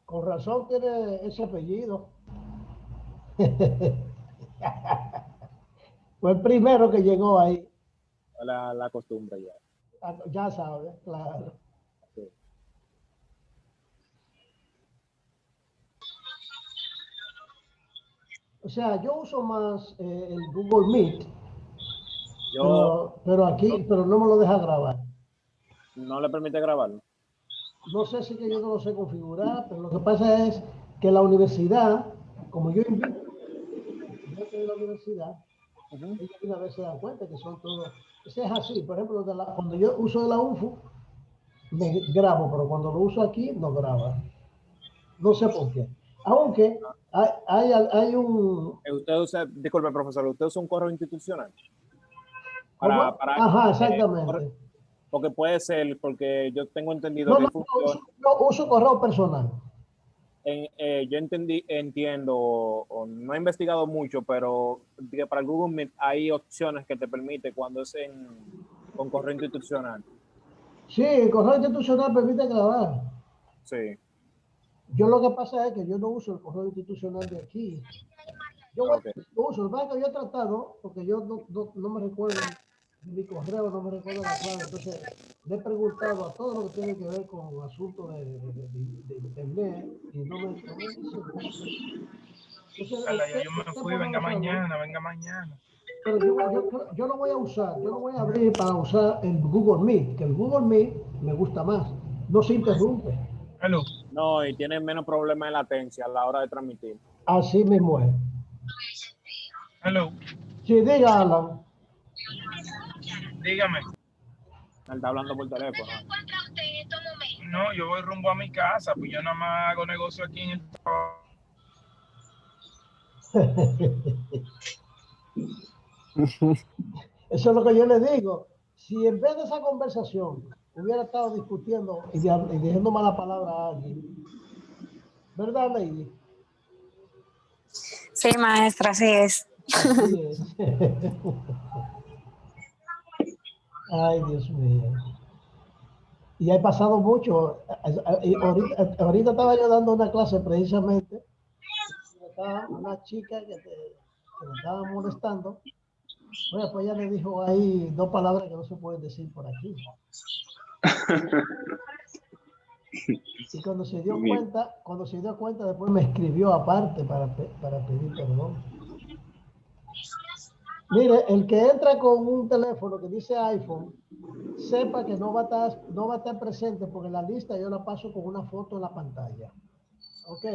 Con razón tiene ese apellido. Fue el primero que llegó ahí. La costumbre ya. Ya sabes, claro. Sí. O sea, yo uso más el Google Meet, Yo pero aquí, pero no me lo deja grabar. no le permite grabarlo. No sé si que yo no lo sé configurar, pero lo que pasa es que la universidad, como yo invito estudiantes de la universidad, Ujú. ellos una vez se dan cuenta que son todos. Ese es así, por ejemplo, cuando yo uso de la UFU, me grabo, pero cuando lo uso aquí, no graba. No sé por qué. Aunque hay un. Usted usa, disculpe, profesor, usted usa un correo institucional ¿Cómo? para Ajá, exactamente. porque puede ser, porque yo tengo entendido No, que no, hay no uso, funciones. no, uso correo personal. Yo entiendo, o no he investigado mucho, pero que para el Google Meet hay opciones que te permite cuando es con correo institucional. Sí, el correo institucional permite grabar. Sí, Yo lo que pasa es que yo no uso el correo institucional de aquí. ok. Yo uso, el banco yo he tratado, porque yo no me recuerdo mi correo, no me recuerdo la clave. Entonces, le he preguntado a todo lo que tiene que ver con asuntos de internet y no me dice nada. Entonces, Ala, ya yo me usted fui, por venga lo sabe, mañana, venga mañana. pero yo lo voy a usar, yo lo voy a abrir para usar el Google Meet, que el Google Meet me gusta más, no se interrumpe. Aló, No, y tiene menos problema de latencia a la hora de transmitir. Así mismo es. aló, Si diga Alan, dígame. Él está hablando por teléfono. No, yo voy rumbo a mi casa, pues yo nada más hago negocio aquí en el trabajo. eso es lo que yo le digo. Si en vez de esa conversación hubiera estado discutiendo y diciendo mala palabra a alguien, ¿verdad, Lady? Sí, maestra, así es. Así es. Ay, Dios mío. Y ha pasado mucho. Ahorita estaba yo dando una clase precisamente. Estaba una chica que me estaba molestando. Bueno, pues ella le dijo ahí dos palabras que no se pueden decir por aquí. Y cuando se dio cuenta, después me escribió aparte para pedir perdón. Mire, el que entra con un teléfono que dice iPhone, sepa que no va a estar presente porque la lista yo la paso con una foto en la pantalla. Ok.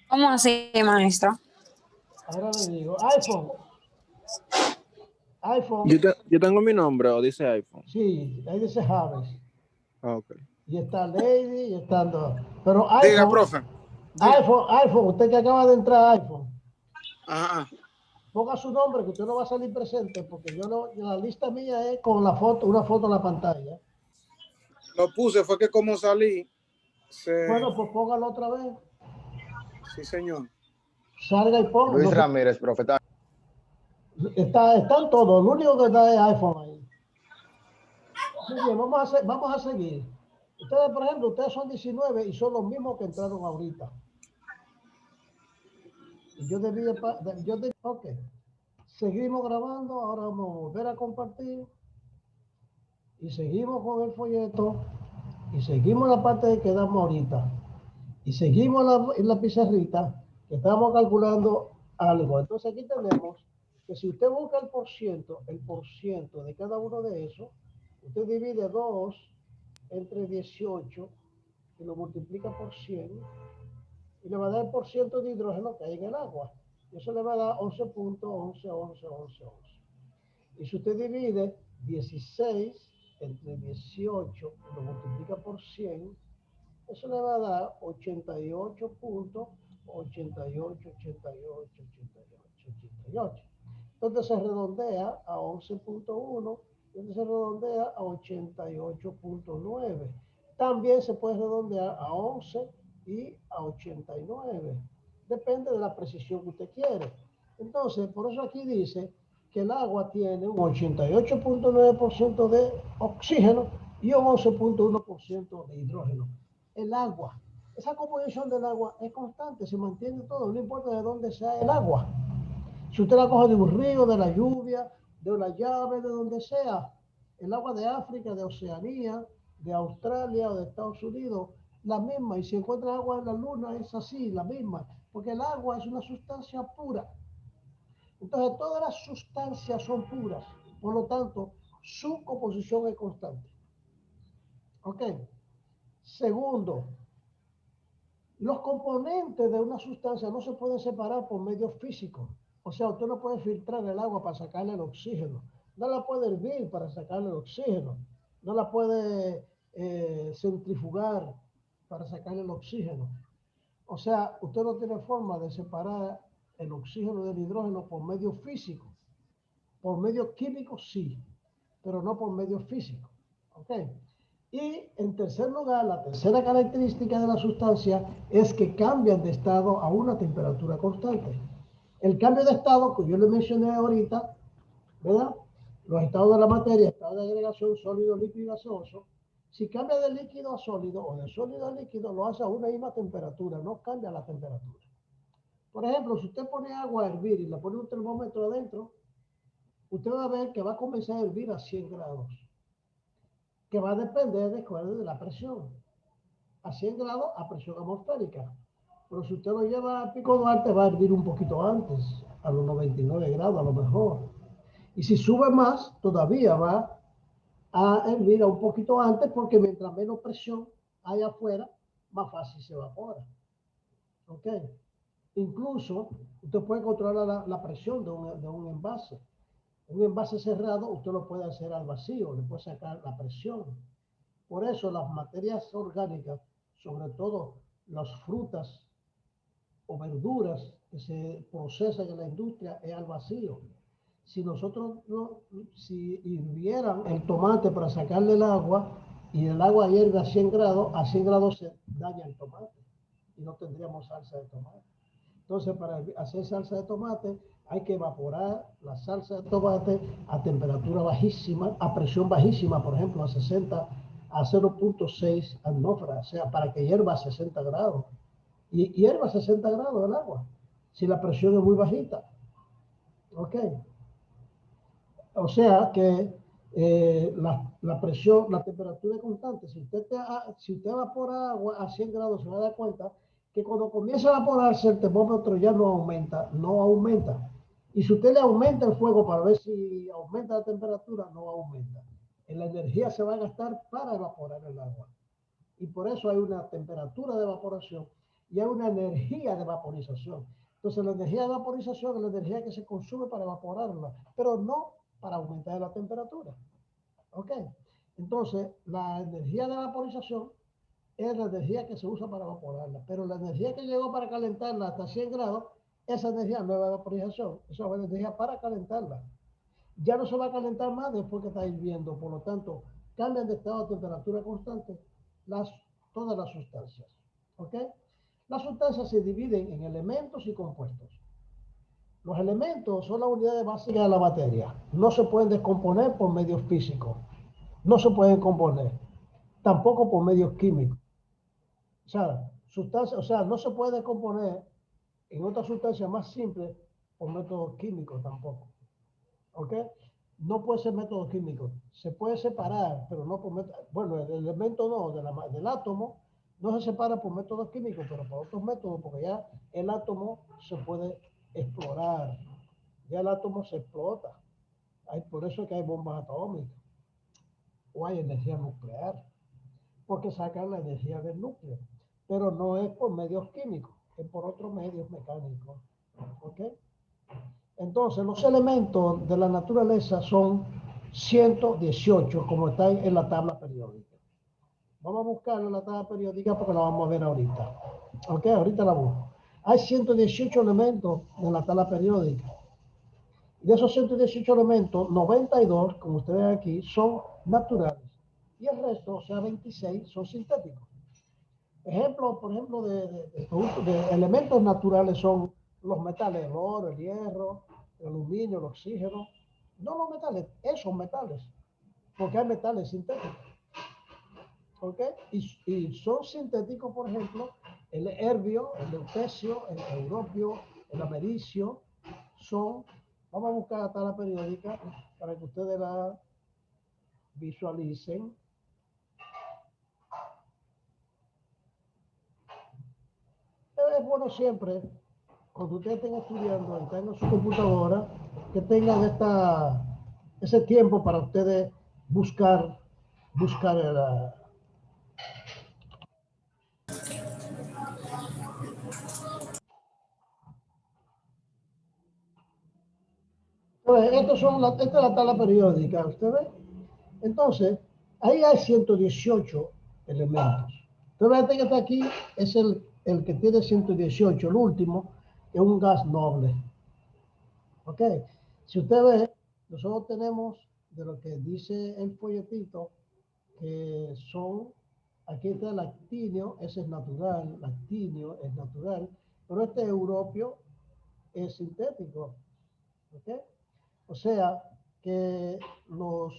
¿Cómo así, maestro? Ahora le digo, iPhone, Yo tengo mi nombre o dice iPhone. sí, ahí dice Javes. Ah, ok. Y está Lady y están dos. Pero Diga, profe. Diga. iPhone, usted que acaba de entrar a iPhone, Ajá. ponga su nombre que usted no va a salir presente porque yo no, la lista mía es con la foto, una foto en la pantalla. Lo puse, fue que como salí, Bueno, pues póngalo otra vez. Sí, señor. Salga y ponga. Luis No Ramírez, profeta. están todos, lo único que está es iPhone ahí. Muy bien, vamos a seguir. Ustedes, por ejemplo, ustedes son 19 y son los mismos que entraron ahorita. Y ok. Seguimos grabando, ahora vamos a volver a compartir y seguimos con el folleto y seguimos la parte de que damos ahorita y seguimos en la pizarrita que estamos calculando algo. Entonces aquí tenemos que si usted busca el por ciento de cada uno de esos, usted divide 2 entre 18 y lo multiplica por 100 y le va a dar el por ciento de hidrógeno que hay en el agua. Y eso le va a dar 11.111111. Y si usted divide 16 entre 18 y lo multiplica por 100, eso le va a dar 88.888888. Entonces se redondea a 11.1 y entonces se redondea a 88.9. También se puede redondear a 11 y a 89. Depende de la precisión que usted quiere. Entonces, por eso aquí dice que el agua tiene un 88.9% de oxígeno y un 11.1% de hidrógeno. El agua, esa composición del agua es constante, se mantiene todo, no importa de dónde sea el agua. Si usted la coge de un río, de la lluvia, de una llave, de donde sea, el agua de África, de Oceanía, de Australia o de Estados Unidos, la misma. Y si encuentra agua en la luna, es así, la misma, porque el agua es una sustancia pura. Entonces, todas las sustancias son puras, por lo tanto, su composición es constante. ¿Ok? Segundo, los componentes de una sustancia no se pueden separar por medios físicos. O sea, usted no puede filtrar el agua para sacarle el oxígeno. No la puede hervir para sacarle el oxígeno. No la puede centrifugar para sacarle el oxígeno. O sea, usted no tiene forma de separar el oxígeno del hidrógeno por medio físico. Por medio químico sí, pero no por medio físico. ¿Ok? Y en tercer lugar, la tercera característica de la sustancia es que cambian de estado a una temperatura constante. El cambio de estado, que yo le mencioné ahorita, ¿verdad? Los estados de la materia, estado de agregación, sólido, líquido y gaseoso. Si cambia de líquido a sólido o de sólido a líquido, lo hace a una misma temperatura, no cambia la temperatura. Por ejemplo, si usted pone agua a hervir y le pone un termómetro adentro, usted va a ver que va a comenzar a hervir a 100 grados, que va a depender de la presión. A 100 grados a presión atmosférica. Pero si usted lo lleva a Pico Duarte, va a hervir un poquito antes, a los 99 grados a lo mejor. Y si sube más, todavía va a hervir a un poquito antes, porque mientras menos presión hay afuera, más fácil se evapora. ¿Ok? Incluso, usted puede controlar la presión de un envase. Un envase cerrado, usted lo puede hacer al vacío, le puede sacar la presión. Por eso las materias orgánicas, sobre todo las frutas o verduras que se procesan en la industria, es al vacío. Si nosotros si hirvieran el tomate para sacarle el agua y el agua hierve a 100 grados se daña el tomate y no tendríamos salsa de tomate. Entonces, para hacer salsa de tomate hay que evaporar la salsa de tomate a temperatura bajísima, a presión bajísima, por ejemplo, a 0.6 atmósferas, o sea, para que hierva a 60 grados. Y hierva a 60 grados el agua, si la presión es muy bajita. ¿Ok? O sea que la presión, la temperatura es constante. Si usted evapora agua a 100 grados, se va a dar cuenta que cuando comienza a evaporarse el termómetro ya no aumenta. Y si usted le aumenta el fuego para ver si aumenta la temperatura, no aumenta. La energía se va a gastar para evaporar el agua. Y por eso hay una temperatura de evaporación y hay una energía de vaporización. Entonces la energía de vaporización es la energía que se consume para evaporarla, pero no para aumentar la temperatura. ¿Ok? Entonces la energía de vaporización es la energía que se usa para evaporarla, pero la energía que llegó para calentarla hasta 100 grados, esa energía no es de vaporización, esa es energía para calentarla. Ya no se va a calentar más después que está hirviendo, por lo tanto, cambian de estado a temperatura constante todas las sustancias. ¿Ok? Las sustancias se dividen en elementos y compuestos. Los elementos son las unidades básicas de la materia. No se pueden descomponer por medios físicos. No se pueden componer. Tampoco por medios químicos. O sea, no se puede descomponer en otra sustancia más simple por métodos químicos tampoco. ¿Ok? No puede ser método químico. Se puede separar, pero no por método. Bueno, el elemento no, del átomo no se separa por métodos químicos, pero por otros métodos, porque ya el átomo se puede explorar. Ya el átomo se explota. Por eso es que hay bombas atómicas. O hay energía nuclear. Porque sacan la energía del núcleo. Pero no es por medios químicos, es por otros medios mecánicos. ¿Ok? Entonces, los elementos de la naturaleza son 118, como está en la tabla periódica. Vamos a buscarlo en la tabla periódica porque la vamos a ver ahorita. Ok, ahorita la busco. Hay 118 elementos en la tabla periódica. De esos 118 elementos, 92, como ustedes ven aquí, son naturales. Y el resto, o sea, 26, son sintéticos. Por ejemplo, de elementos naturales son los metales, el oro, el hierro, el aluminio, el oxígeno. No los metales, esos metales, porque hay metales sintéticos. ¿ok? Y son sintéticos, por ejemplo, el herbio, el lutesio, el europio, el americio, son, vamos a buscar la tabla periódica para que ustedes la visualicen. Es bueno siempre, cuando ustedes estén estudiando, estén en su computadora, que tengan ese tiempo para ustedes buscar el, esta es la tabla periódica, ¿usted ve? Entonces, ahí hay 118 elementos. Entonces, este que está aquí es el que tiene 118, el último, que es un gas noble. ¿Ok? Si usted ve, nosotros tenemos de lo que dice el folletito, que son, aquí está el actinio, ese es natural, lactinio es natural, pero este europio es sintético. ¿Ok? O sea, que los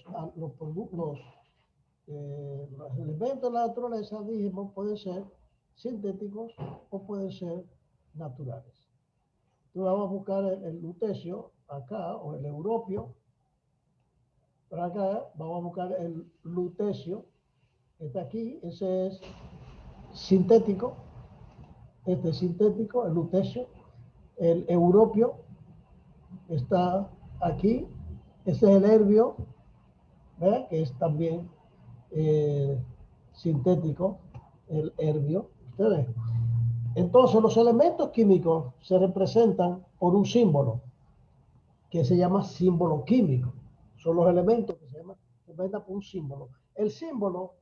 elementos de la naturaleza, dijimos, pueden ser sintéticos o pueden ser naturales. Entonces vamos a buscar el lutecio acá, o el europio. Por acá vamos a buscar el lutecio, que está aquí, ese es sintético, este es sintético, el lutecio. El europio está aquí, este es el herbio, ¿verdad? Que es también sintético, el herbio. ¿Ustedes? Entonces los elementos químicos se representan por un símbolo que se llama símbolo químico. Son los elementos que se representan por un símbolo. El símbolo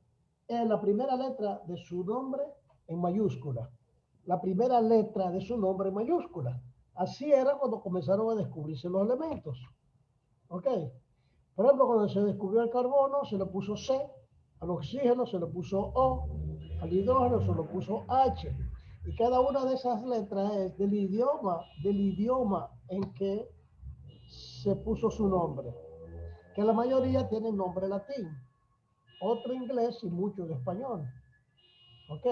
es la primera letra de su nombre en mayúscula. La primera letra de su nombre en mayúscula. Así era cuando comenzaron a descubrirse los elementos. ¿Ok? Por ejemplo, cuando se descubrió el carbono, se le puso C, al oxígeno se le puso O, al hidrógeno se le puso H. Y cada una de esas letras es del idioma en que se puso su nombre. Que la mayoría tienen nombre latín, otro inglés y mucho en español. ¿Ok?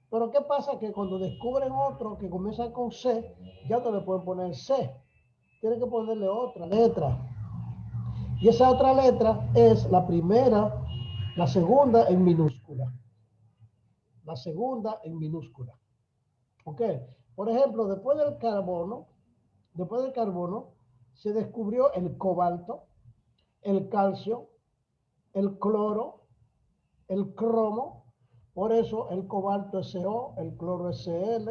Pero ¿qué pasa? Que cuando descubren otro que comienza con C, ya no le pueden poner C. Tienen que ponerle otra letra. Y esa otra letra es la primera, la segunda en minúscula. La segunda en minúscula. ¿Ok? Por ejemplo, después del carbono, se descubrió el cobalto, el calcio, el cloro, el cromo. Por eso el cobalto es CO, el cloro es Cl,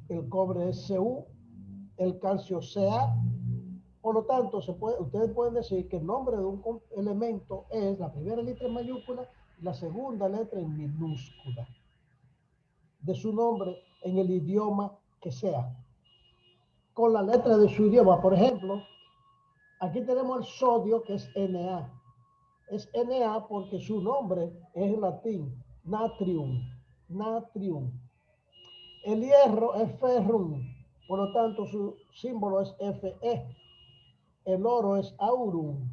el cobre es Cu, el calcio Ca. Por lo tanto, ustedes pueden decir que el nombre de un elemento es la primera letra en mayúscula y la segunda letra en minúscula de su nombre en el idioma que sea. Con la letra de su idioma, por ejemplo, aquí tenemos el sodio, que es Na. Es Na porque su nombre es en latín, natrium. Natrium. El hierro es ferrum, por lo tanto su símbolo es Fe. El oro es aurum,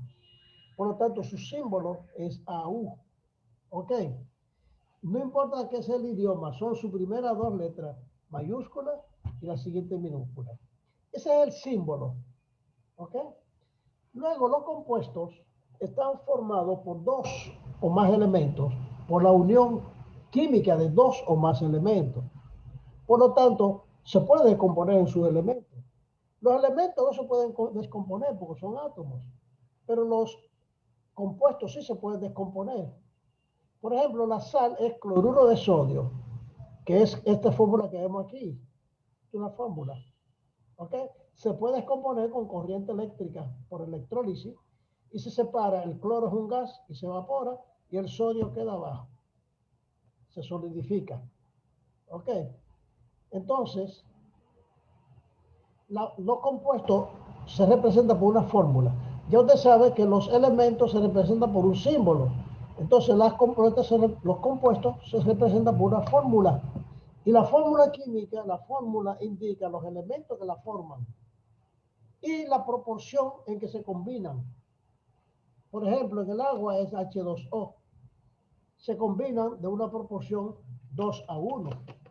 por lo tanto su símbolo es AU. ¿Ok? No importa qué sea el idioma, son sus primeras dos letras mayúsculas y la siguiente minúscula. Ese es el símbolo. ¿Ok? Luego los compuestos están formados por dos o más elementos, por la unión química de dos o más elementos. Por lo tanto, se puede descomponer en sus elementos. Los elementos no se pueden descomponer porque son átomos, pero los compuestos sí se pueden descomponer. Por ejemplo, la sal es cloruro de sodio, que es esta fórmula que vemos aquí. Es una fórmula. ¿Ok? Se puede descomponer con corriente eléctrica por electrólisis y se separa. El cloro es un gas y se evapora y el sodio queda abajo. Se solidifica. ¿Ok? Entonces, los compuestos se representan por una fórmula. Ya usted sabe que los elementos se representan por un símbolo. Entonces, los compuestos se representan por una fórmula. Y la fórmula química, la fórmula indica los elementos que la forman y la proporción en que se combinan. Por ejemplo, en el agua es H2O. se combinan de una proporción 2 a 1.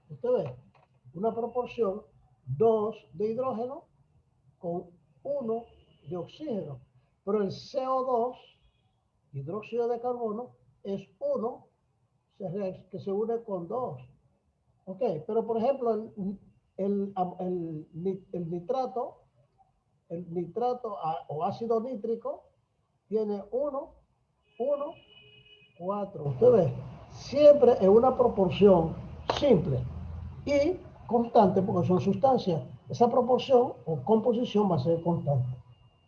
Usted ve, una proporción 2 de hidrógeno con 1 de oxígeno. Pero el CO2, hidróxido de carbono, es 1 que se une con 2. Ok, pero por ejemplo, el nitrato, o ácido nítrico tiene 1, 1, 4. Usted ve, siempre en una proporción simple y constante porque son sustancias. Esa proporción o composición va a ser constante.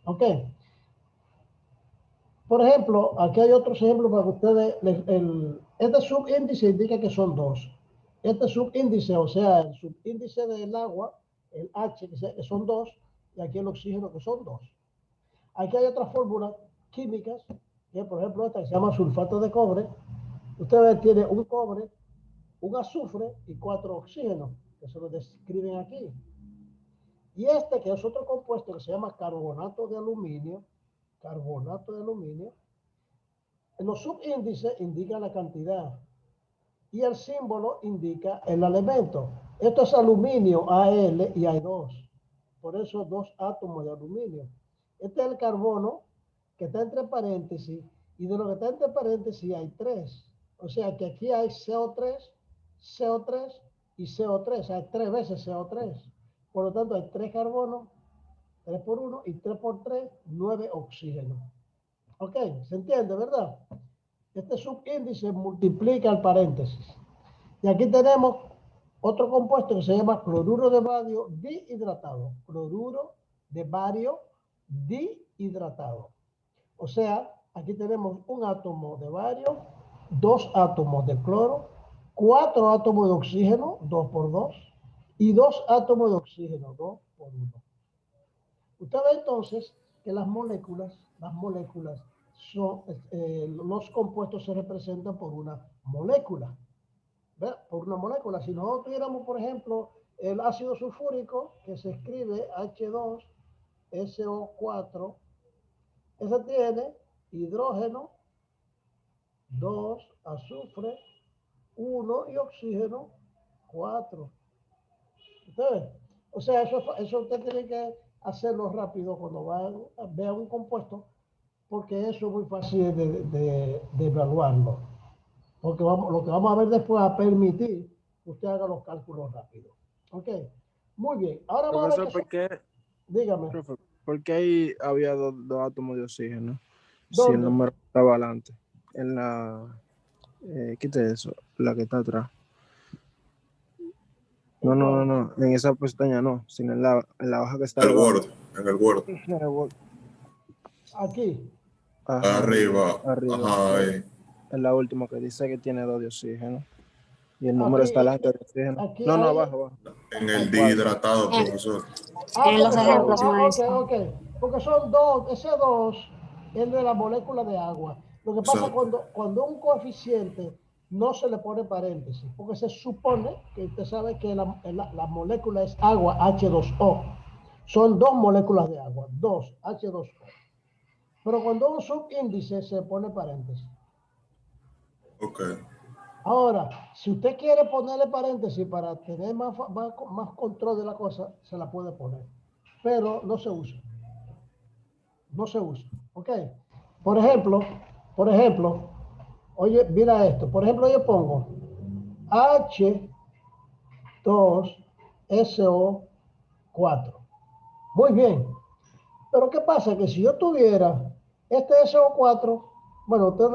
Ok. Por ejemplo, aquí hay otros ejemplos para que ustedes, este subíndice indica que son 2. Este subíndice, o sea, el subíndice del agua, el H, que son 2, y aquí el oxígeno, que son 2. Aquí hay otras fórmulas químicas, que por ejemplo esta que se llama sulfato de cobre. Ustedes tienen un cobre, un azufre y 4 oxígenos, que se lo describen aquí. Y este, que es otro compuesto que se llama carbonato de aluminio, en los subíndices indica la cantidad y el símbolo indica el elemento. Esto es aluminio, Al, y hay 2. Por eso 2 átomos de aluminio. Este es el carbono que está entre paréntesis, y de lo que está entre paréntesis hay 3. O sea que aquí hay CO3, CO3 y CO3. Hay 3 veces CO3. Por lo tanto hay 3 carbonos, 3 por 1 y 3 por 3, 9 oxígenos. Ok, ¿se entiende, verdad? Este subíndice multiplica el paréntesis. Y aquí tenemos otro compuesto que se llama cloruro de bario dihidratado. Cloruro de bario dihidratado. O sea, aquí tenemos un átomo de bario, 2 átomos de cloro, 4 átomos de oxígeno, 2 por 2, y 2 átomos de oxígeno, 2 por 1. Usted ve entonces que las moléculas son, los compuestos se representan por una molécula. ¿Ve? Por una molécula. Si nosotros tuviéramos, por ejemplo, el ácido sulfúrico, que se escribe H2SO4, ese tiene hidrógeno, 2, azufre, 1 y oxígeno, 4. ¿Ustedes? O sea, eso usted tiene que hacerlo rápido cuando vea un compuesto, porque eso es muy fácil de evaluarlo. Porque lo que vamos a ver después va a permitir que usted haga los cálculos rápidos. Ok, muy bien. Ahora vamos a ver Profesor, Dígame. ¿por qué ahí había dos átomos de oxígeno? ¿Dónde? Si el número estaba adelante. En la... quite eso, la que está atrás. No, en esa pestaña no, sino en la hoja que está En el abajo. Word, en el Word. En el Word. Aquí. Ajá, Arriba. Ajá, sí. ahí. Es la última que dice que tiene 2 de oxígeno. Y el número está adelante de oxígeno. Aquí No, hay, abajo. En el dihidratado, profesor. En los ejemplos, maestro. Ok. Porque son 2, ese 2 es de la molécula de agua. Lo que pasa cuando un coeficiente no se le pone paréntesis, porque se supone que usted sabe que la molécula es agua, H2O. Son 2 moléculas de agua, 2, H2O. Pero cuando un subíndice se pone paréntesis. Ok. Ahora, si usted quiere ponerle paréntesis para tener más control de la cosa, se la puede poner. Pero no se usa. No se usa. ¿Ok? Por ejemplo, oye, mira esto. Por ejemplo, yo pongo H2SO4. Muy bien. Pero ¿qué pasa? Que si yo tuviera este SO4, bueno, usted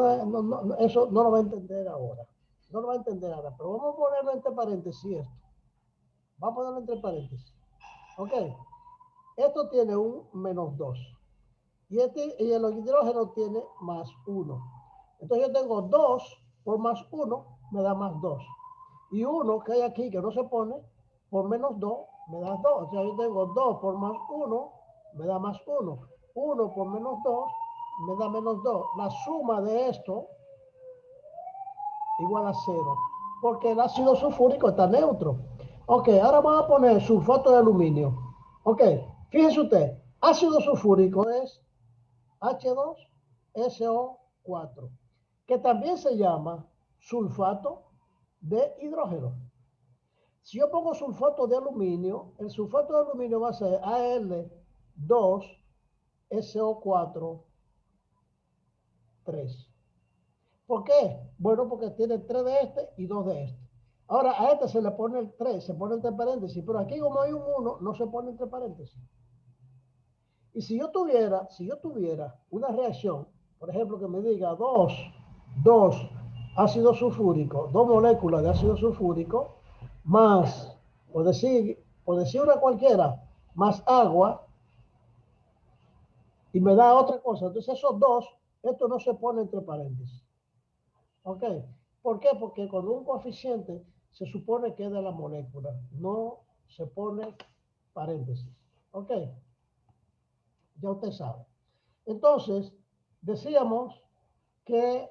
eso no lo va a entender ahora. No lo va a entender ahora, pero vamos a ponerlo entre paréntesis esto. Vamos a ponerlo entre paréntesis. Ok. Esto tiene un -2. Y el hidrógeno tiene +1. Entonces yo tengo 2 por +1 me da +2. Y 1 que hay aquí que no se pone, por -2 me da 2. O sea, yo tengo 2 por +1 me da +1. 1 por -2 me da -2. La suma de esto igual a 0. Porque el ácido sulfúrico está neutro. Ok, ahora vamos a poner sulfato de aluminio. Ok, fíjense usted, ácido sulfúrico es H2SO4, que también se llama sulfato de hidrógeno. Si yo pongo sulfato de aluminio, el sulfato de aluminio va a ser Al2SO4 3. ¿Por qué? Bueno, porque tiene 3 de este y 2 de este. Ahora a este se le pone el 3, se pone entre paréntesis, pero aquí como hay un 1, no se pone entre paréntesis. Y si yo tuviera una reacción, por ejemplo, que me diga 2 ácido sulfúrico, 2 moléculas de ácido sulfúrico, más, por decir una cualquiera, más agua, y me da otra cosa. Entonces esos 2, esto no se pone entre paréntesis. ¿Ok? ¿Por qué? Porque cuando un coeficiente se supone que es de la molécula, no se pone paréntesis. ¿Ok? Ya usted sabe. Entonces, decíamos que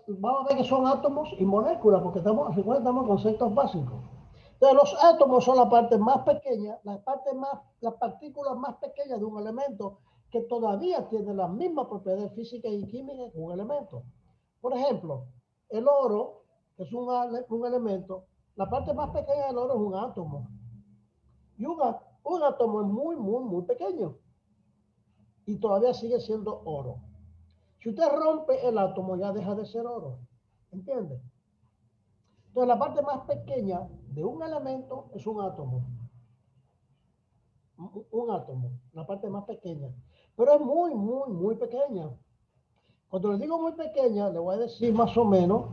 vamos a ver que son átomos y moléculas, porque estamos en conceptos básicos. Entonces, los átomos son la parte más pequeña, las partículas más pequeñas de un elemento que todavía tiene las mismas propiedades físicas y químicas que un elemento. Por ejemplo, el oro, que es un elemento, la parte más pequeña del oro es un átomo. Y un átomo es muy, muy, muy pequeño. Y todavía sigue siendo oro. Si usted rompe el átomo, ya deja de ser oro. ¿Entiende? Entonces, la parte más pequeña de un elemento es un átomo. Un átomo, la parte más pequeña. Pero es muy, muy, muy pequeña. Cuando le digo muy pequeña, le voy a decir más o menos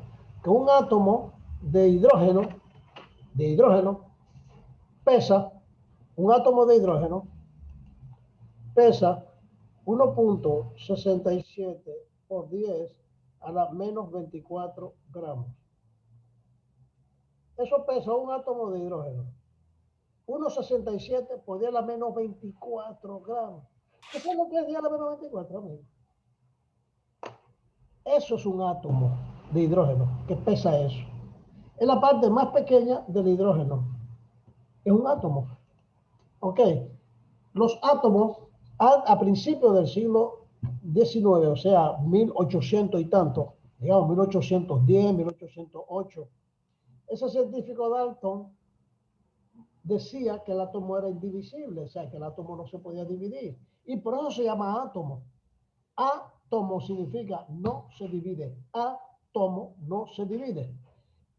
que un átomo de hidrógeno pesa, un átomo de hidrógeno pesa 1.67 por 10 a la menos 24 gramos. Eso pesa un átomo de hidrógeno. 1.67 por 10 a la menos 24 gramos. ¿Qué es lo que es 10 a la menos 24, amigo? Eso es un átomo de hidrógeno que pesa eso. Es la parte más pequeña del hidrógeno. Es un átomo. ¿Ok? Los átomos a principios del siglo XIX, o sea, 1800 y tanto, digamos 1810, 1808, ese científico Dalton decía que el átomo era indivisible, o sea, que el átomo no se podía dividir. Y por eso se llama átomo. Átomo significa no se divide. Átomo no se divide.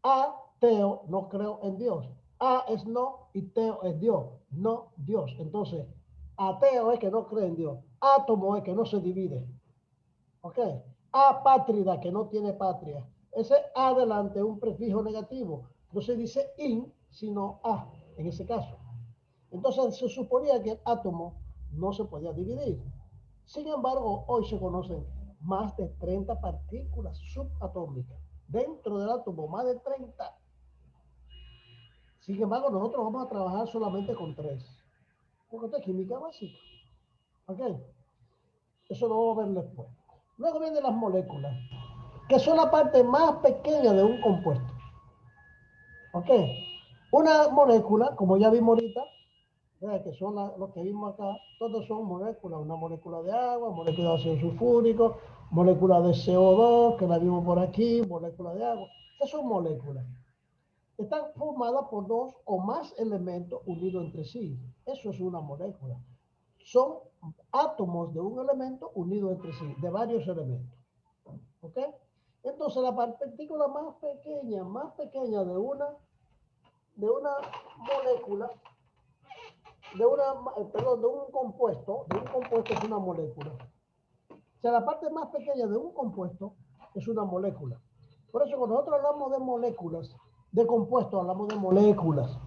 Ateo, no creo en Dios. A es no y teo es Dios, no Dios. Entonces, ateo es que no cree en Dios. Átomo es que no se divide. ¿Ok? Apátrida, que no tiene patria. Ese adelante es un prefijo negativo. No se dice in, sino a, en ese caso. Entonces, se suponía que el átomo no se podía dividir. Sin embargo, hoy se conocen más de 30 partículas subatómicas. Dentro del átomo, más de 30. Sin embargo, nosotros vamos a trabajar solamente con 3. Porque esto es química básica. ¿Ok? Eso lo vamos a ver después. Luego vienen las moléculas, que son la parte más pequeña de un compuesto. ¿Ok? Una molécula, como ya vimos ahorita, que son los que vimos acá, todos son moléculas. Una molécula de agua, molécula de ácido sulfúrico, molécula de CO2, que la vimos por aquí, molécula de agua. Esas son moléculas. Están formadas por 2 o más elementos unidos entre sí. Eso es una molécula. Son átomos de un elemento unidos entre sí, de varios elementos. ¿Ok? Entonces, la partícula más pequeña de una molécula, de un compuesto es una molécula. O sea, la parte más pequeña de un compuesto es una molécula. Por eso, cuando nosotros hablamos de moléculas, de compuestos, hablamos de moléculas.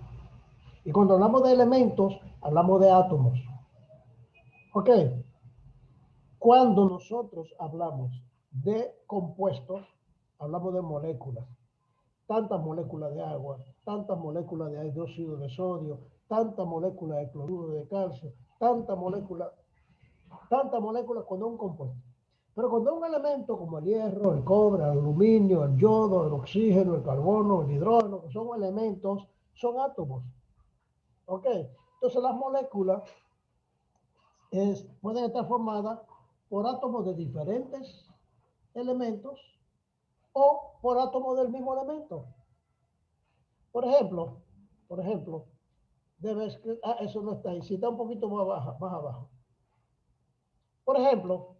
Y cuando hablamos de elementos, hablamos de átomos. ¿Ok? Cuando nosotros hablamos de compuestos, hablamos de moléculas. Tantas moléculas de agua, tantas moléculas de hidróxido de sodio, tantas moléculas de cloruro de calcio, tantas moléculas cuando es un compuesto. Pero cuando es un elemento como el hierro, el cobre, el aluminio, el yodo, el oxígeno, el carbono, el hidrógeno, que son elementos, son átomos. ¿Ok? Entonces las moléculas pueden estar formadas por átomos de diferentes elementos o por átomos del mismo elemento. Por ejemplo, eso no está ahí, si está un poquito más abajo. Por ejemplo,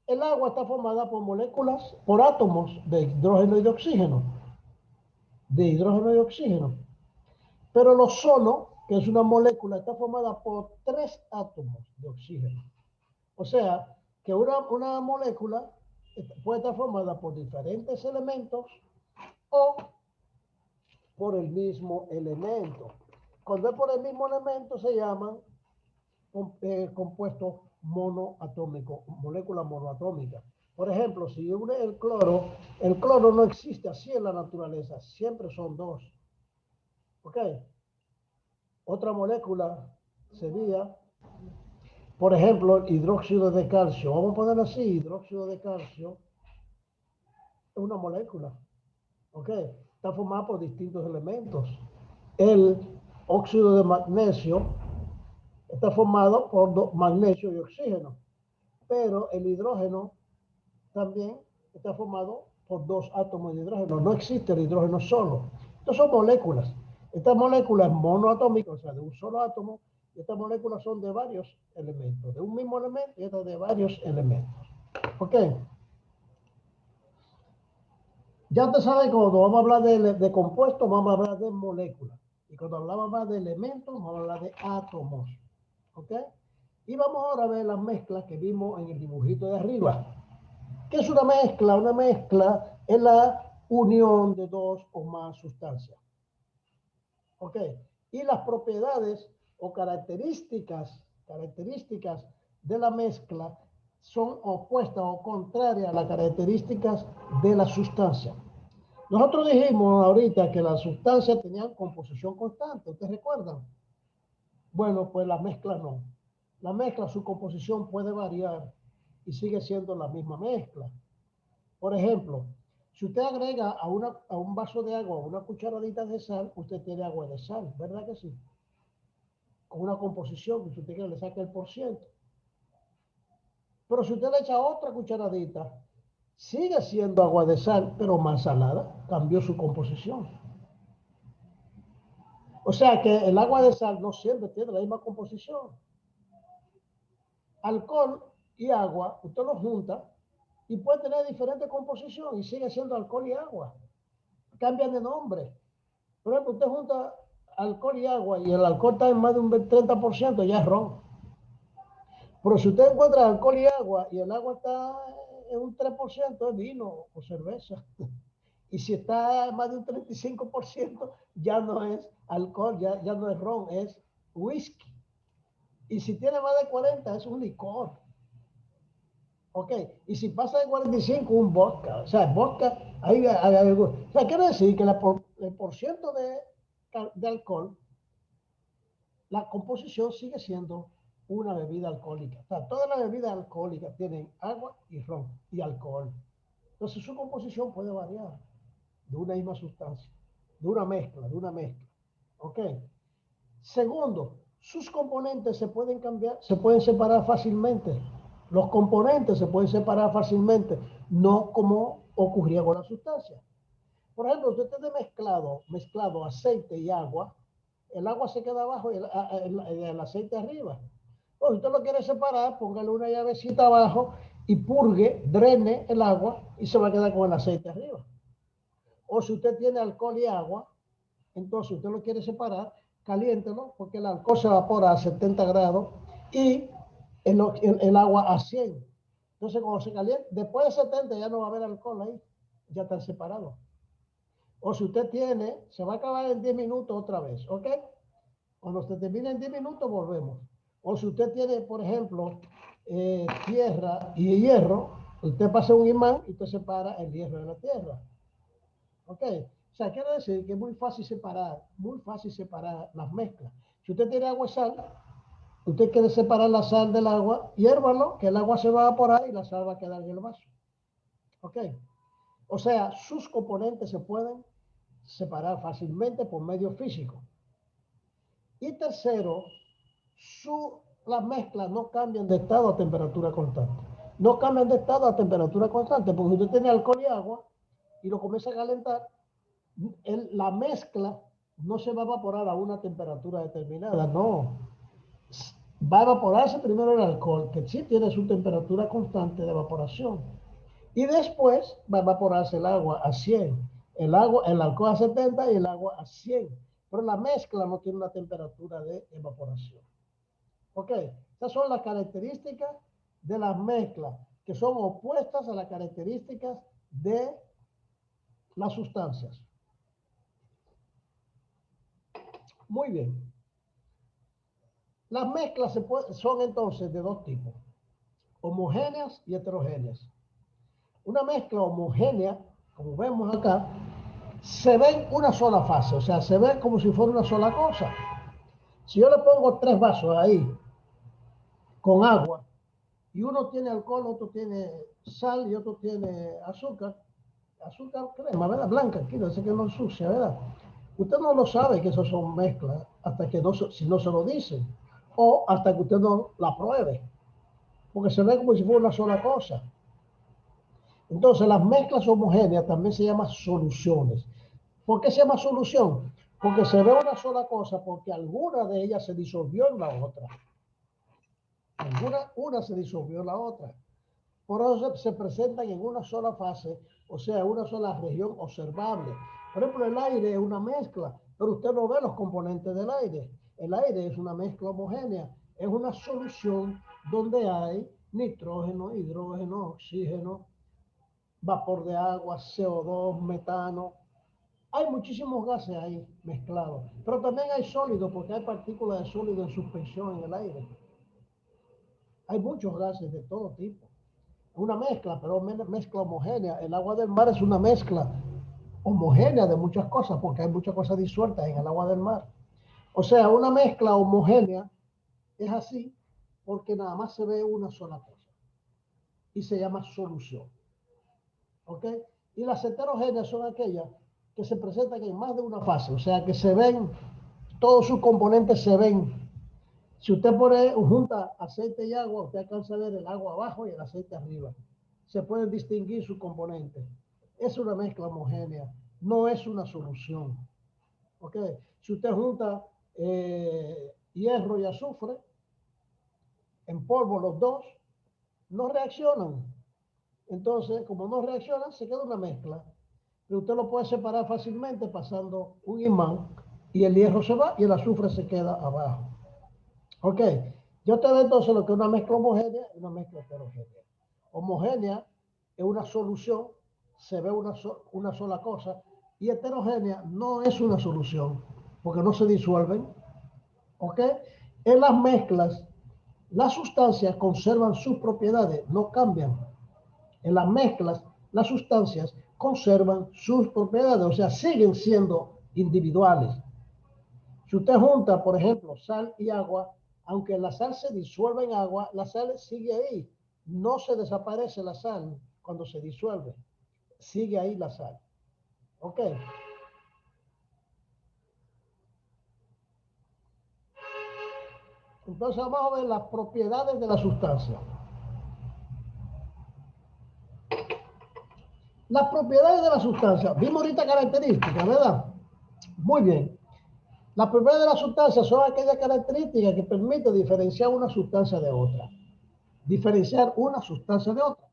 el agua está formada por moléculas, por átomos de hidrógeno y de oxígeno. Pero el ozono, que es una molécula, está formada por 3 átomos de oxígeno. O sea, que una molécula puede estar formada por diferentes elementos o por el mismo elemento. Cuando es por el mismo elemento se llaman compuestos monoatómicos, moléculas monoatómicas. Por ejemplo, si une el cloro no existe así en la naturaleza, siempre son 2. ¿Ok? Otra molécula sería, por ejemplo, hidróxido de calcio. Vamos a ponerlo así, hidróxido de calcio es una molécula. ¿Ok? Está formada por distintos elementos. El óxido de magnesio está formado por magnesio y oxígeno, pero el hidrógeno también está formado por 2 átomos de hidrógeno. No existe el hidrógeno solo. Estas son moléculas. Estas moléculas monoatómicas, o sea, de un solo átomo, y estas moléculas son de varios elementos, de un mismo elemento y estas de varios elementos. ¿Ok? Ya usted sabe que cuando vamos a hablar de compuestos, vamos a hablar de moléculas. Y cuando hablamos más de elementos, vamos a hablar de átomos. ¿Ok? Y vamos ahora a ver las mezclas que vimos en el dibujito de arriba. ¿Qué es una mezcla? Una mezcla es la unión de 2 o más sustancias. ¿Ok? Y las propiedades o características de la mezcla son opuestas o contrarias a las características de la sustancia. Nosotros dijimos ahorita que las sustancias tenían composición constante, ¿ustedes recuerdan? Bueno, pues la mezcla no. La mezcla, su composición puede variar y sigue siendo la misma mezcla. Por ejemplo, si usted agrega a un vaso de agua una cucharadita de sal, usted tiene agua de sal, ¿verdad que sí? Con una composición, que usted le saca el %. Pero si usted le echa otra cucharadita, sigue siendo agua de sal, pero más salada, cambió su composición. O sea que el agua de sal no siempre tiene la misma composición. Alcohol y agua, usted los junta y puede tener diferente composición y sigue siendo alcohol y agua. Cambian de nombre. Por ejemplo, usted junta alcohol y agua y el alcohol está en más de un 30%, ya es ron. Pero si usted encuentra alcohol y agua y el agua está en un 3%, es vino o cerveza. Y si está en más de un 35%, ya no es alcohol, ya no es ron, es whisky. Y si tiene más de 40, es un licor. ¿Ok? Y si pasa de 45, un vodka. O sea, vodka, hay algo. O sea, quiere decir que el porciento de alcohol, la composición sigue siendo una bebida alcohólica. O sea, todas las bebidas alcohólicas tienen agua y ron y alcohol. Entonces su composición puede variar de una misma sustancia, de una mezcla. ¿Ok? Segundo, sus componentes se pueden cambiar, se pueden separar fácilmente. Los componentes se pueden separar fácilmente, no como ocurría con la sustancia. Por ejemplo, si usted tiene mezclado aceite y agua, el agua se queda abajo y el aceite arriba. Pues si usted lo quiere separar, póngale una llavecita abajo y drene el agua y se va a quedar con el aceite arriba. O si usted tiene alcohol y agua, entonces usted lo quiere separar, caliéntelo, porque el alcohol se evapora a 70 grados y el agua a 100. Entonces, cuando se calienta, después de 70 ya no va a haber alcohol ahí, ya están separados. O si usted se va a acabar en 10 minutos otra vez, ¿ok? Cuando se termine en 10 minutos, volvemos. O si usted tiene, por ejemplo, tierra y hierro, usted pasa un imán y usted separa el hierro de la tierra. ¿Ok? O sea, quiere decir que es muy fácil separar las mezclas. Si usted tiene agua y sal, usted quiere separar la sal del agua, hiérvalo, que el agua se va a evaporar y la sal va a quedar en el vaso. ¿Ok? O sea, sus componentes se pueden separar fácilmente por medio físico. Y tercero, las mezclas no cambian de estado a temperatura constante. No cambian de estado a temperatura constante, porque usted tiene alcohol y agua, y lo comienza a calentar, la mezcla no se va a evaporar a una temperatura determinada, no. Va a evaporarse primero el alcohol, que sí tiene su temperatura constante de evaporación. Y después va a evaporarse el agua a 100. El alcohol a 70 y el agua a 100. Pero la mezcla no tiene una temperatura de evaporación. ¿Ok? Esas son las características de las mezclas, que son opuestas a las características de las sustancias. Muy bien. Las mezclas son entonces de dos tipos, homogéneas y heterogéneas. Una mezcla homogénea, como vemos acá, se ve en una sola fase, o sea, se ve como si fuera una sola cosa. Si yo le pongo 3 vasos ahí con agua, y uno tiene alcohol, otro tiene sal y otro tiene azúcar crema, ¿verdad? Blanca, quiero decir que no es sucia, ¿verdad? Usted no lo sabe que eso son mezclas hasta que si no se lo dicen, o hasta que usted no la pruebe, porque se ve como si fuera una sola cosa. Entonces, las mezclas homogéneas también se llaman soluciones. ¿Por qué se llama solución? Porque se ve una sola cosa, porque alguna de ellas se disolvió en la otra. Una se disolvió en la otra. Por eso se presentan en una sola fase, o sea, una sola región observable. Por ejemplo, el aire es una mezcla, pero usted no ve los componentes del aire. El aire es una mezcla homogénea, es una solución donde hay nitrógeno, hidrógeno, oxígeno, vapor de agua, CO2, metano. Hay muchísimos gases ahí mezclados, pero también hay sólidos porque hay partículas de sólido en suspensión en el aire. Hay muchos gases de todo tipo. Una mezcla, pero mezcla homogénea. El agua del mar es una mezcla homogénea de muchas cosas porque hay muchas cosas disueltas en el agua del mar. O sea, una mezcla homogénea es así porque nada más se ve una sola cosa y se llama solución. ¿Ok? Y las heterogéneas son aquellas que se presentan en más de una fase, o sea, que se ven, todos sus componentes se ven. Si usted junta aceite y agua, usted alcanza a ver el agua abajo y el aceite arriba. Se pueden distinguir sus componentes. Es una mezcla homogénea, no es una solución. ¿Ok? Si usted junta hierro y azufre en polvo los dos, no reaccionan. Entonces, como no reaccionan, se queda una mezcla. Pero usted lo puede separar fácilmente pasando un imán y el hierro se va y el azufre se queda abajo. Ok, yo te veo entonces lo que es una mezcla homogénea y una mezcla heterogénea. Homogénea es una solución, se ve una sola cosa, y heterogénea no es una solución, porque no se disuelven. Ok, en las mezclas, las sustancias conservan sus propiedades, no cambian. En las mezclas, las sustancias conservan sus propiedades, o sea, siguen siendo individuales. Si usted junta, por ejemplo, sal y agua, aunque la sal se disuelve en agua, la sal sigue ahí. No se desaparece la sal cuando se disuelve. Sigue ahí la sal. ¿Ok? Entonces vamos a ver las propiedades de la sustancia. Las propiedades de la sustancia. Vimos ahorita características, ¿verdad? Muy bien. Las propiedades de la sustancia son aquellas características que permiten diferenciar una sustancia de otra. Diferenciar una sustancia de otra.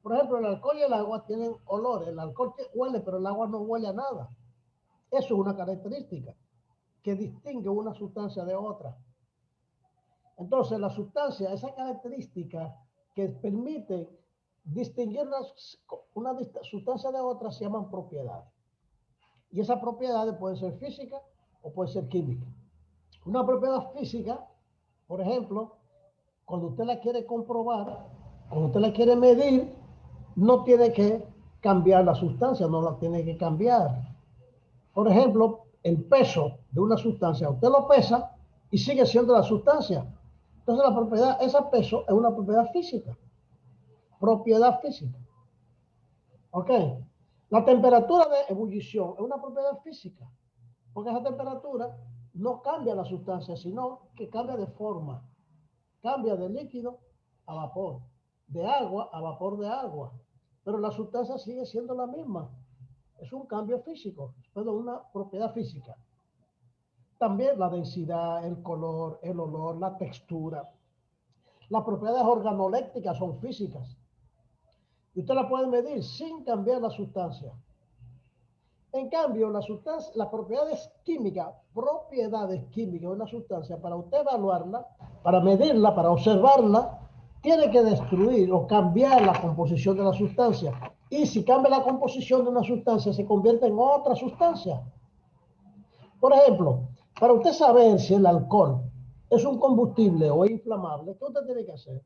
Por ejemplo, el alcohol y el agua tienen olores. El alcohol huele, pero el agua no huele a nada. Eso es una característica que distingue una sustancia de otra. Entonces, la sustancia, esa característica que permite distinguir una sustancia de otra se llaman propiedades. Y esas propiedades pueden ser físicas o pueden ser químicas. Una propiedad física, por ejemplo, cuando usted la quiere comprobar, cuando usted la quiere medir, no tiene que cambiar la sustancia, no la tiene que cambiar. Por ejemplo, el peso de una sustancia, usted lo pesa y sigue siendo la sustancia. Entonces la propiedad, ese peso es una propiedad física. Propiedad física. ¿Ok? La temperatura de ebullición es una propiedad física. Porque esa temperatura no cambia la sustancia, sino que cambia de forma. Cambia de líquido a vapor, de agua a vapor de agua. Pero la sustancia sigue siendo la misma. Es un cambio físico, perdón, una propiedad física. También la densidad, el color, el olor, la textura. Las propiedades organolépticas son físicas. Y usted la puede medir sin cambiar la sustancia. En cambio, las propiedades químicas de una sustancia, para usted evaluarla, para medirla, para observarla, tiene que destruir o cambiar la composición de la sustancia. Y si cambia la composición de una sustancia, se convierte en otra sustancia. Por ejemplo, para usted saber si el alcohol es un combustible o es inflamable, ¿qué usted tiene que hacer?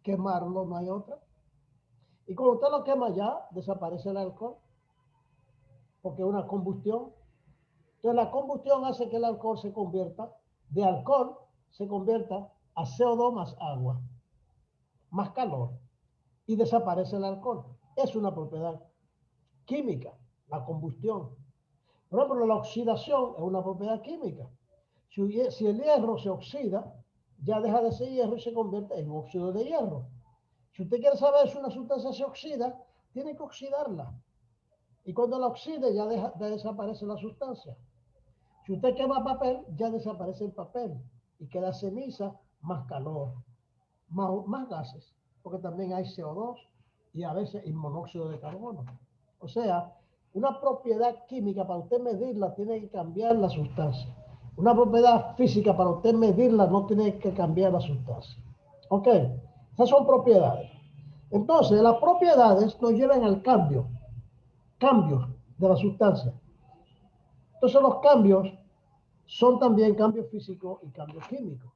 Quemarlo, no hay otra. Y cuando usted lo quema ya, desaparece el alcohol, porque es una combustión. Entonces la combustión hace que el alcohol se convierta, de alcohol se convierta a CO2 más agua, más calor, y desaparece el alcohol. Es una propiedad química, la combustión. Por ejemplo, la oxidación es una propiedad química. Si el hierro se oxida, ya deja de ser hierro y se convierte en óxido de hierro. Si usted quiere saber si una sustancia se oxida, tiene que oxidarla. Y cuando la oxide, ya desaparece la sustancia. Si usted quema papel, ya desaparece el papel y queda ceniza, más calor, más gases, porque también hay CO2 y a veces el monóxido de carbono. O sea, una propiedad química para usted medirla tiene que cambiar la sustancia. Una propiedad física para usted medirla no tiene que cambiar la sustancia. ¿Ok? Esas son propiedades. Entonces, las propiedades nos llevan al cambios de la sustancia. Entonces, los cambios son también cambios físicos y cambios químicos.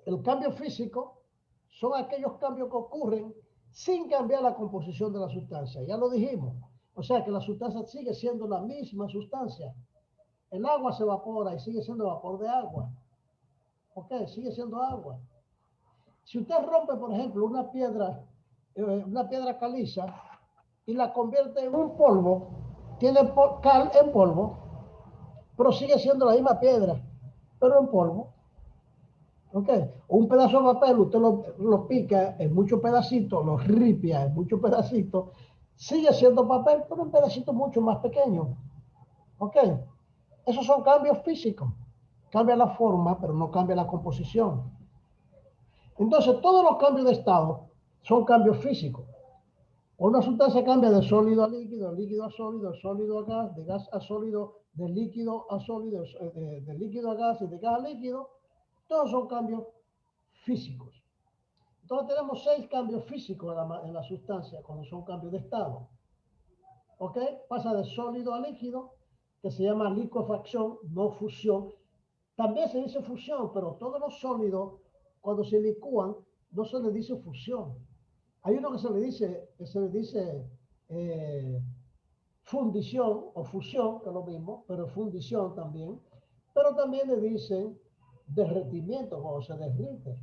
El cambio físico son aquellos cambios que ocurren sin cambiar la composición de la sustancia. Ya lo dijimos. O sea que la sustancia sigue siendo la misma sustancia. El agua se evapora y sigue siendo vapor de agua. ¿Ok? Sigue siendo agua. Si usted rompe, por ejemplo, una piedra caliza y la convierte en un polvo, tiene cal en polvo, pero sigue siendo la misma piedra, pero en polvo. ¿Ok? Un pedazo de papel, usted lo pica en muchos pedacitos, lo ripia en muchos pedacitos, sigue siendo papel, pero en pedacitos mucho más pequeños. ¿Ok? Esos son cambios físicos. Cambia la forma, pero no cambia la composición. Entonces, todos los cambios de estado son cambios físicos. Una sustancia cambia de sólido a líquido, de líquido a sólido, de sólido a gas, de gas a sólido, de líquido a sólido, de líquido a gas y de gas a líquido. Todos son cambios físicos. Entonces tenemos 6 cambios físicos en la sustancia cuando son cambios de estado. ¿Ok? Pasa de sólido a líquido, que se llama licuefacción, no fusión. También se dice fusión, pero todos los sólidos, cuando se licúan, no se les dice fusión. Hay uno que se le dice fundición o fusión, que es lo mismo, pero fundición también. Pero también le dicen derretimiento, cuando se derrite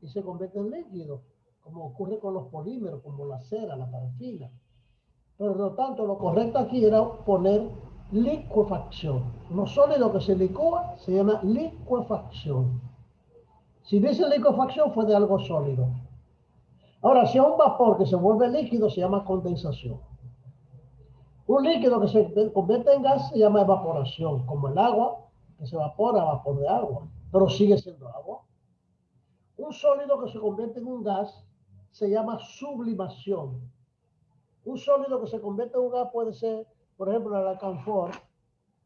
y se convierte en líquido, como ocurre con los polímeros, como la cera, la parafina. Pero por lo tanto, lo correcto aquí era poner licuefacción. Lo sólido que se licúa se llama licuefacción. Si dice licuefacción, fue de algo sólido. Ahora, si es un vapor que se vuelve líquido, se llama condensación. Un líquido que se convierte en gas se llama evaporación, como el agua, que se evapora a vapor de agua, pero sigue siendo agua. Un sólido que se convierte en un gas se llama sublimación. Un sólido que se convierte en un gas puede ser, por ejemplo, el alcanfor.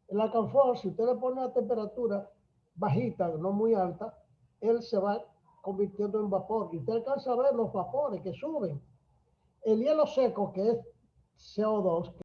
El alcanfor, si usted le pone a temperatura bajita, no muy alta, él se va convirtiendo en vapor. Y usted alcanza a ver los vapores que suben. El hielo seco, que es CO2,